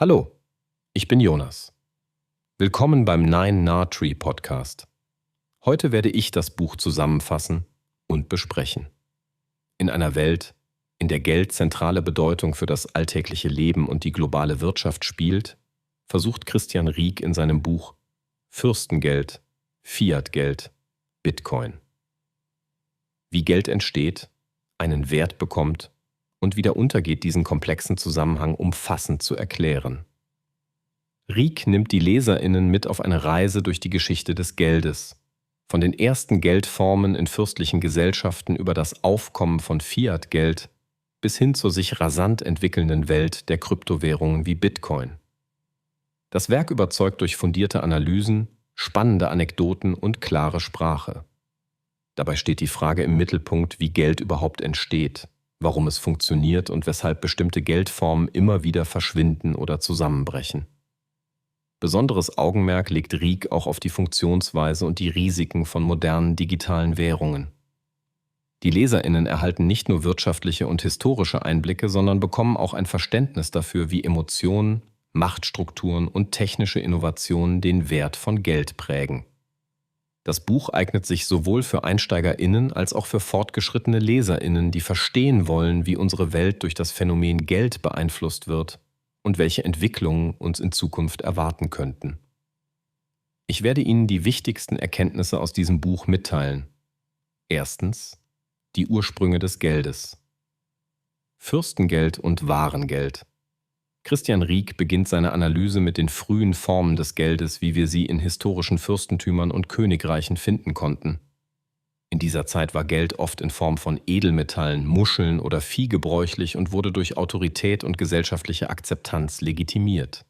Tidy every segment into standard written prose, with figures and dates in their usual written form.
Hallo, ich bin Jonas. Willkommen beim Nine Nah Tree Podcast. Heute werde ich das Buch zusammenfassen und besprechen. In einer Welt, in der Geld zentrale Bedeutung für das alltägliche Leben und die globale Wirtschaft spielt, versucht Christian Rieck in seinem Buch Fürstengeld, Fiat-Geld, Bitcoin. Wie Geld entsteht, einen Wert bekommt und wieder untergeht, diesen komplexen Zusammenhang umfassend zu erklären. Rieck nimmt die LeserInnen mit auf eine Reise durch die Geschichte des Geldes, von den ersten Geldformen in fürstlichen Gesellschaften über das Aufkommen von Fiat-Geld bis hin zur sich rasant entwickelnden Welt der Kryptowährungen wie Bitcoin. Das Werk überzeugt durch fundierte Analysen, spannende Anekdoten und klare Sprache. Dabei steht die Frage im Mittelpunkt, wie Geld überhaupt entsteht, warum es funktioniert und weshalb bestimmte Geldformen immer wieder verschwinden oder zusammenbrechen. Besonderes Augenmerk legt Rieck auch auf die Funktionsweise und die Risiken von modernen digitalen Währungen. Die LeserInnen erhalten nicht nur wirtschaftliche und historische Einblicke, sondern bekommen auch ein Verständnis dafür, wie Emotionen, Machtstrukturen und technische Innovationen den Wert von Geld prägen. Das Buch eignet sich sowohl für EinsteigerInnen als auch für fortgeschrittene LeserInnen, die verstehen wollen, wie unsere Welt durch das Phänomen Geld beeinflusst wird und welche Entwicklungen uns in Zukunft erwarten könnten. Ich werde Ihnen die wichtigsten Erkenntnisse aus diesem Buch mitteilen. Erstens, die Ursprünge des Geldes. Fürstengeld und Warengeld. Christian Rieck beginnt seine Analyse mit den frühen Formen des Geldes, wie wir sie in historischen Fürstentümern und Königreichen finden konnten. In dieser Zeit war Geld oft in Form von Edelmetallen, Muscheln oder Vieh gebräuchlich und wurde durch Autorität und gesellschaftliche Akzeptanz legitimiert.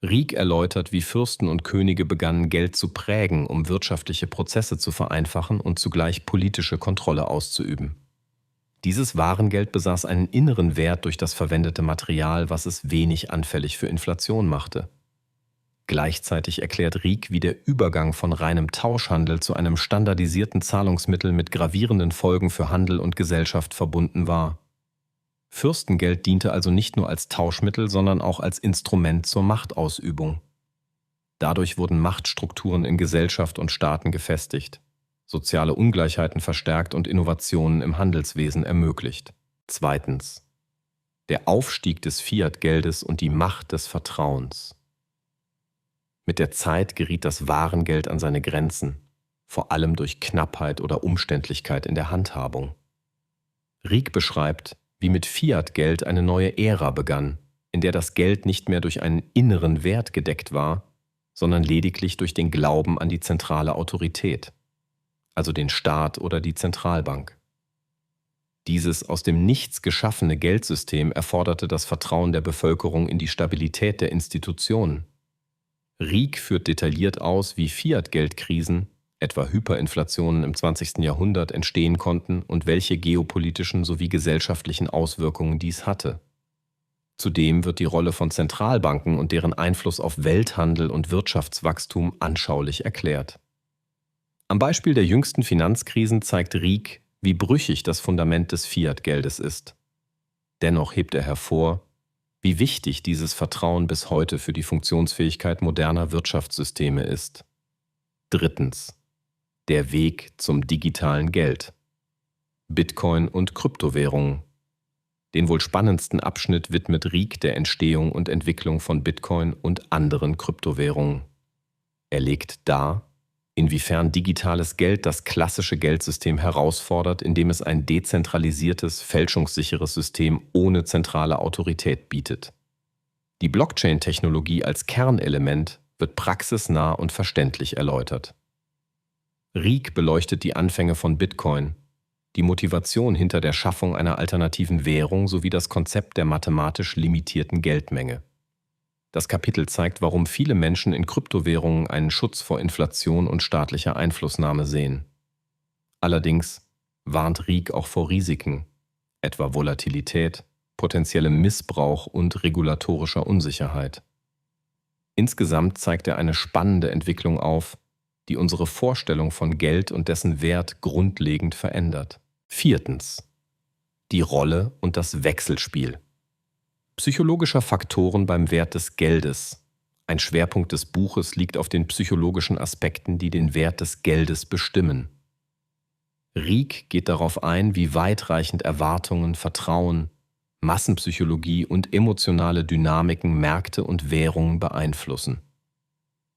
Rieck erläutert, wie Fürsten und Könige begannen, Geld zu prägen, um wirtschaftliche Prozesse zu vereinfachen und zugleich politische Kontrolle auszuüben. Dieses Warengeld besaß einen inneren Wert durch das verwendete Material, was es wenig anfällig für Inflation machte. Gleichzeitig erklärt Rieck, wie der Übergang von reinem Tauschhandel zu einem standardisierten Zahlungsmittel mit gravierenden Folgen für Handel und Gesellschaft verbunden war. Fürstengeld diente also nicht nur als Tauschmittel, sondern auch als Instrument zur Machtausübung. Dadurch wurden Machtstrukturen in Gesellschaft und Staaten gefestigt, soziale Ungleichheiten verstärkt und Innovationen im Handelswesen ermöglicht. Zweitens, der Aufstieg des Fiat-Geldes und die Macht des Vertrauens. Mit der Zeit geriet das Warengeld an seine Grenzen, vor allem durch Knappheit oder Umständlichkeit in der Handhabung. Rieck beschreibt, wie mit Fiat-Geld eine neue Ära begann, in der das Geld nicht mehr durch einen inneren Wert gedeckt war, sondern lediglich durch den Glauben an die zentrale Autorität, also den Staat oder die Zentralbank. Dieses aus dem Nichts geschaffene Geldsystem erforderte das Vertrauen der Bevölkerung in die Stabilität der Institutionen. Rieck führt detailliert aus, wie Fiat-Geldkrisen, etwa Hyperinflationen im 20. Jahrhundert, entstehen konnten und welche geopolitischen sowie gesellschaftlichen Auswirkungen dies hatte. Zudem wird die Rolle von Zentralbanken und deren Einfluss auf Welthandel und Wirtschaftswachstum anschaulich erklärt. Am Beispiel der jüngsten Finanzkrisen zeigt Rieck, wie brüchig das Fundament des Fiat-Geldes ist. Dennoch hebt er hervor, wie wichtig dieses Vertrauen bis heute für die Funktionsfähigkeit moderner Wirtschaftssysteme ist. Drittens, der Weg zum digitalen Geld. Bitcoin und Kryptowährungen. Den wohl spannendsten Abschnitt widmet Rieck der Entstehung und Entwicklung von Bitcoin und anderen Kryptowährungen. Er legt dar, inwiefern digitales Geld das klassische Geldsystem herausfordert, indem es ein dezentralisiertes, fälschungssicheres System ohne zentrale Autorität bietet. Die Blockchain-Technologie als Kernelement wird praxisnah und verständlich erläutert. Rieck beleuchtet die Anfänge von Bitcoin, die Motivation hinter der Schaffung einer alternativen Währung sowie das Konzept der mathematisch limitierten Geldmenge. Das Kapitel zeigt, warum viele Menschen in Kryptowährungen einen Schutz vor Inflation und staatlicher Einflussnahme sehen. Allerdings warnt Rieck auch vor Risiken, etwa Volatilität, potenziellem Missbrauch und regulatorischer Unsicherheit. Insgesamt zeigt er eine spannende Entwicklung auf, die unsere Vorstellung von Geld und dessen Wert grundlegend verändert. Viertens, die Rolle und das Wechselspiel. psychologischer Faktoren beim Wert des Geldes. Ein Schwerpunkt des Buches liegt auf den psychologischen Aspekten, die den Wert des Geldes bestimmen. Rieck geht darauf ein, wie weitreichend Erwartungen, Vertrauen, Massenpsychologie und emotionale Dynamiken Märkte und Währungen beeinflussen.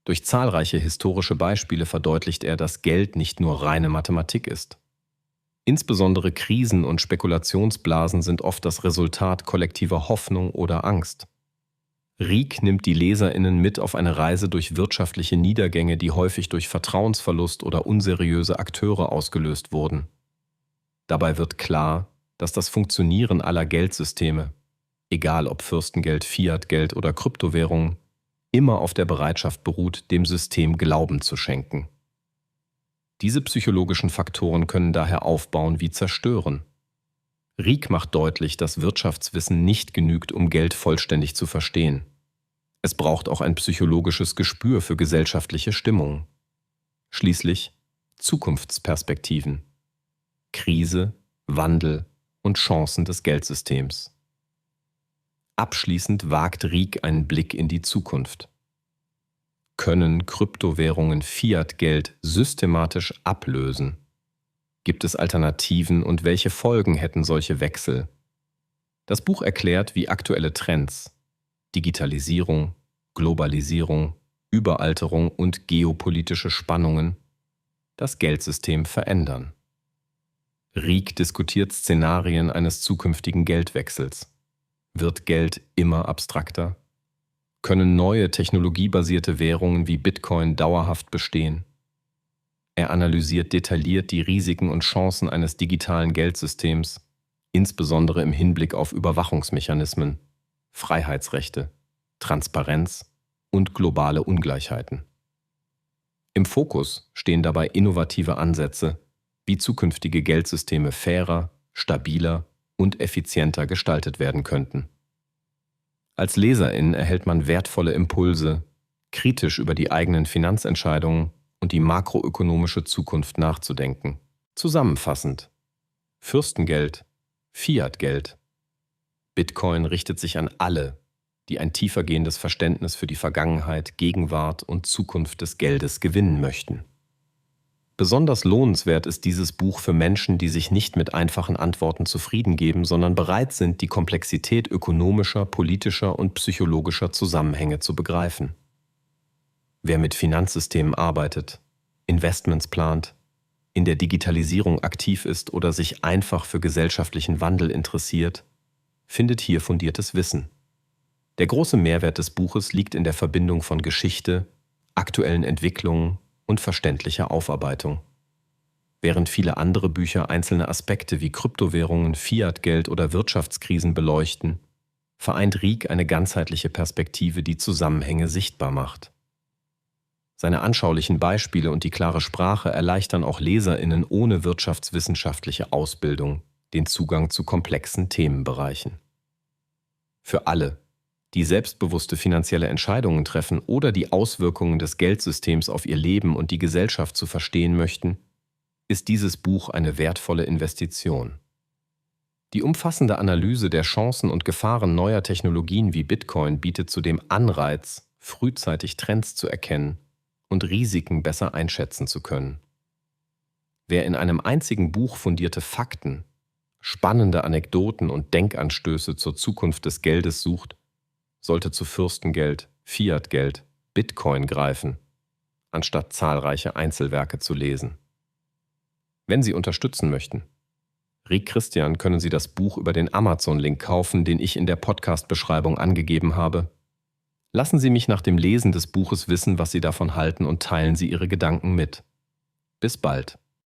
Durch zahlreiche historische Beispiele verdeutlicht er, dass Geld nicht nur reine Mathematik ist. Insbesondere Krisen und Spekulationsblasen sind oft das Resultat kollektiver Hoffnung oder Angst. Rieck nimmt die LeserInnen mit auf eine Reise durch wirtschaftliche Niedergänge, die häufig durch Vertrauensverlust oder unseriöse Akteure ausgelöst wurden. Dabei wird klar, dass das Funktionieren aller Geldsysteme, egal ob Fürstengeld, Fiatgeld oder Kryptowährungen, immer auf der Bereitschaft beruht, dem System Glauben zu schenken. Diese psychologischen Faktoren können daher aufbauen wie zerstören. Rieck macht deutlich, dass Wirtschaftswissen nicht genügt, um Geld vollständig zu verstehen. Es braucht auch ein psychologisches Gespür für gesellschaftliche Stimmungen. Schließlich Zukunftsperspektiven, Krise, Wandel und Chancen des Geldsystems. Abschließend wagt Rieck einen Blick in die Zukunft. Können Kryptowährungen Fiat-Geld systematisch ablösen? Gibt es Alternativen und welche Folgen hätten solche Wechsel? Das Buch erklärt, wie aktuelle Trends, Digitalisierung, Globalisierung, Überalterung und geopolitische Spannungen das Geldsystem verändern. Rieck diskutiert Szenarien eines zukünftigen Geldwechsels. Wird Geld immer abstrakter? Können neue technologiebasierte Währungen wie Bitcoin dauerhaft bestehen? Er analysiert detailliert die Risiken und Chancen eines digitalen Geldsystems, insbesondere im Hinblick auf Überwachungsmechanismen, Freiheitsrechte, Transparenz und globale Ungleichheiten. Im Fokus stehen dabei innovative Ansätze, wie zukünftige Geldsysteme fairer, stabiler und effizienter gestaltet werden könnten. Als Leserin erhält man wertvolle Impulse, kritisch über die eigenen Finanzentscheidungen und die makroökonomische Zukunft nachzudenken. Zusammenfassend: Fürstengeld, Fiatgeld. Bitcoin richtet sich an alle, die ein tiefergehendes Verständnis für die Vergangenheit, Gegenwart und Zukunft des Geldes gewinnen möchten. Besonders lohnenswert ist dieses Buch für Menschen, die sich nicht mit einfachen Antworten zufrieden geben, sondern bereit sind, die Komplexität ökonomischer, politischer und psychologischer Zusammenhänge zu begreifen. Wer mit Finanzsystemen arbeitet, Investments plant, in der Digitalisierung aktiv ist oder sich einfach für gesellschaftlichen Wandel interessiert, findet hier fundiertes Wissen. Der große Mehrwert des Buches liegt in der Verbindung von Geschichte, aktuellen Entwicklungen und verständlicher Aufarbeitung. Während viele andere Bücher einzelne Aspekte wie Kryptowährungen, Fiatgeld oder Wirtschaftskrisen beleuchten, vereint Rieck eine ganzheitliche Perspektive, die Zusammenhänge sichtbar macht. Seine anschaulichen Beispiele und die klare Sprache erleichtern auch LeserInnen ohne wirtschaftswissenschaftliche Ausbildung den Zugang zu komplexen Themenbereichen. Für alle, die selbstbewusste finanzielle Entscheidungen treffen oder die Auswirkungen des Geldsystems auf ihr Leben und die Gesellschaft zu verstehen möchten, ist dieses Buch eine wertvolle Investition. Die umfassende Analyse der Chancen und Gefahren neuer Technologien wie Bitcoin bietet zudem Anreiz, frühzeitig Trends zu erkennen und Risiken besser einschätzen zu können. Wer in einem einzigen Buch fundierte Fakten, spannende Anekdoten und Denkanstöße zur Zukunft des Geldes sucht, sollte zu Fürstengeld, Fiatgeld, Bitcoin greifen, anstatt zahlreiche Einzelwerke zu lesen. Wenn Sie unterstützen möchten, Rieck Christian, können Sie das Buch über den Amazon-Link kaufen, den ich in der Podcast-Beschreibung angegeben habe. Lassen Sie mich nach dem Lesen des Buches wissen, was Sie davon halten und teilen Sie Ihre Gedanken mit. Bis bald.